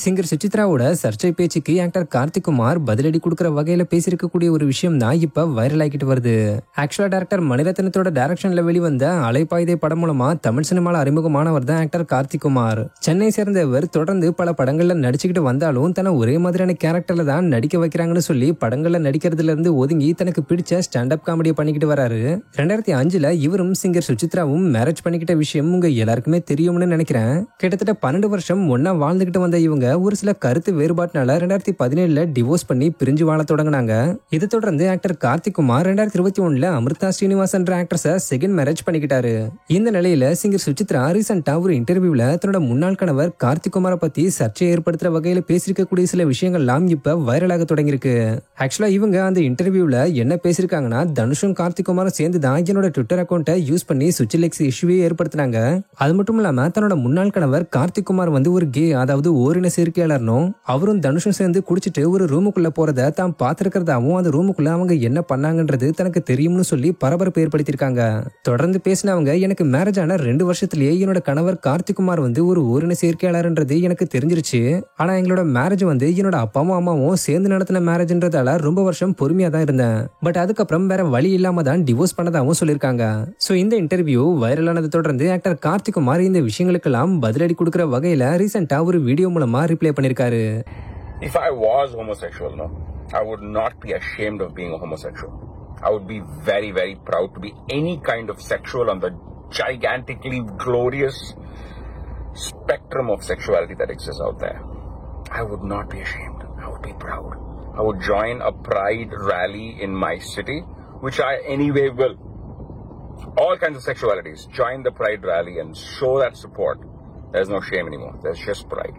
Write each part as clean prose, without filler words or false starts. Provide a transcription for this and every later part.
Singer சுசித்ராவோட சர்ச்சை பேச்சுக்கு actor Karthik Kumar பதிலடி கொடுக்கிற வகையில பேசியிருக்கக்கூடிய ஒரு விஷயம் தான் இப்ப வைரல் ஆகிட்டு வருது. ஆக்சுவலா டைரக்டர் மணிரத்னத்தோட டைரக்ஷன்ல வெளிவந்த அலைப்பாய்தை படம் மூலமா தமிழ் சினிமால அறிமுகமானவர் தான் ஆக்டர் கார்த்திக் குமார். சென்னை சேர்ந்த இவர் தொடர்ந்து பல படங்கள்ல நடிச்சுக்கிட்டு வந்தாலும் தன்னை ஒரே மாதிரியான கேரக்டர்ல தான் நடிக்க வைக்கிறாங்கன்னு சொல்லி படங்கள்ல நடிக்கிறதுல இருந்து ஒதுங்கி தனக்கு பிடிச்ச ஸ்டாண்ட் அப் காமெடியை பண்ணிக்கிட்டு வராரு. 2005 இவரும் சிங்கர் சுசித்ராவும் மேரேஜ் பண்ணிக்கிட்ட விஷயம் உங்க எல்லாருக்குமே தெரியும்னு நினைக்கிறேன். கிட்டத்தட்ட 12 வருஷம் ஒன்னா வாழ்ந்துகிட்டு வந்த இவங்க ஒரு சில கருத்து வேறுபாட்டினால 2017 டிவோர்ஸ் பண்ணி பிரிஞ்சு வாழ தொடங்கினாங்க. இதை தொடர்ந்து actor Karthik Kumar 2021 Amritha Srinivasan actress second marriage பண்ணிக்கிட்டாரு. இந்த நிலையில சிங்கர் சுசித்ரா ரீசெண்டா ஒரு இன்டர்வியூல தன்னோட முன்னாள் கணவர் கார்த்திக் குமாரை பத்தி சர்ச்சையை ஏற்படுத்துற வகையில பேசிருக்கக்கூடிய சில விஷயங்கள்லாம் இப்ப வைரலாக தொடங்கியிருக்கு. ஆக்சுவலா இவங்க அந்த இன்டர்வியூல என்ன பேசிருக்காங்கன்னா, தனுஷும் கார்த்திக் குமாரும் சேர்ந்து தான் என்னோட ட்விட்டர் அக்கௌண்ட்டை யூஸ் பண்ணி சுவிட்ச் இஷ்யூவே ஏற்படுத்தினாங்க. அது மட்டும் இல்லாம தன்னோட முன்னாள் கணவர் கார்த்திக் குமார் ஒரு கே, அதாவது ஓரின சேர்க்கையாளர்னும் அவரும் தனுஷும் சேர்ந்து குடிச்சிட்டு ஒரு ரூமுக்குள்ள போறத தான் பாத்துருக்கிறதாவும் அந்த ரூமுக்குள்ள அவங்க என்ன பண்ணாங்கன்றது தனக்கு தெரியும்னு சொல்லி பரபரப்பு ஏற்படுத்தியிருக்காங்க. தொடர்ந்து பேசினவங்க, எனக்கு மேரேஜ் ஆன 2 வருஷத்திலேயே என்னோட கணவர் கார்த்திக் குமார் ஒரு ஓரின சேர்க்கையாளர்ன்றது எனக்கு தெரிஞ்சிருச்சு. ஆனா எங்களோட மேரேஜ் என்னோட அப்பாவும் அம்மாவும் சேர்ந்து நடத்தின மேரேஜ்ன்றதால ரொம்ப வருஷம் பொறுமையா தான் இருந்தேன். பட் அதுக்கப்புறம் வேற வழி இல்லாம தான் டிவோர்ஸ் பண்ணதாகவும் சொல்லியிருக்காங்க. சோ இந்த இன்டர்வியூ வைரலானதை தொடர்ந்து ஆக்டர் கார்த்திக் குமார் இந்த விஷயங்களுக்கெல்லாம் பதிலடி கொடுக்கிற வகையில ரீசெண்டா ஒரு வீடியோ மூலமா ரிப்ளை பண்ணிருக்காரு. If I was homosexual, no, I would not be ashamed of being a homosexual. I would be very, very proud to be any kind of sexual on the gigantically glorious spectrum of sexuality that exists out there. I would not be ashamed. I would be proud. I would join a pride rally in my city, which I anyway will. All kinds of sexualities. Join the pride rally and show that support. There's no shame anymore. There's just pride.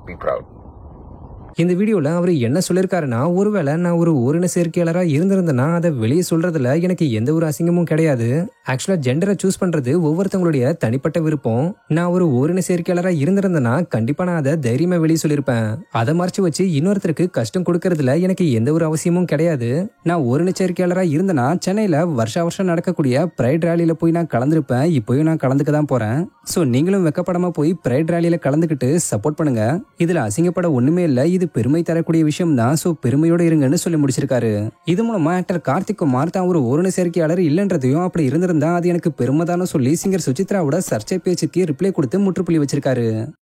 Be proud. இந்த வீடியோல அவர் என்ன சொல்லிருக்காருன்னா, ஒருவேளை நான் ஒரு ஓரின சேர்க்கையாளரா இருந்திருந்தேன்னா அதை வெளியே சொல்றதுல எனக்கு எந்த ஒரு அசிங்கமும் கிடையாது. ஆக்சுவலா ஜெண்டரை சூஸ் பண்றது ஒவ்வொருத்தவங்களுடைய தனிப்பட்ட விருப்பம். நான் ஒரு ஓரின சேர்க்கையாளரா இருந்திருந்தேன்னா கண்டிப்பா நான் அதை தைரியமா வெளியே சொல்லியிருப்பேன். அதை மறைச்சு வச்சு இன்னொருத்தருக்கு கஷ்டம் கொடுக்கறதுல எனக்கு எந்த ஒரு அவசியமும் கிடையாது. நான் ஓரின சேர்க்கையாளரா இருந்தேன்னா சென்னையில வருஷம் நடக்கக்கூடிய பிரைட் ரேலியில போய் நான் கலந்துருப்பேன். இப்போயும் நான் கலந்துக்க தான் போறேன். சோ நீங்களும் வெக்கப்படாம போய் பிரைட் ரேலியில கலந்துக்கிட்டு சப்போர்ட் பண்ணுங்க. இதுல அசிங்கப்பட ஒண்ணுமே இல்ல, இது பெருமை தரக்கூடிய விஷயம் தான். சோ பெருமையோட இருங்கன்னு சொல்லி முடிச்சிருக்காரு. இது மூலமா ஆக்டர் கார்த்திக் குமார் தான் ஒரு ஓரின சேர்க்கையாளர் இல்லன்றதையும், அப்படி இருந்திருந்தா அது எனக்கு பெருமைதான்னு சொல்லி சிங்கர் சுசித்ராவோட சர்ச்சை பேச்சுக்கு ரிப்ளை கொடுத்து முற்றுப்புள்ளி வச்சிருக்காரு.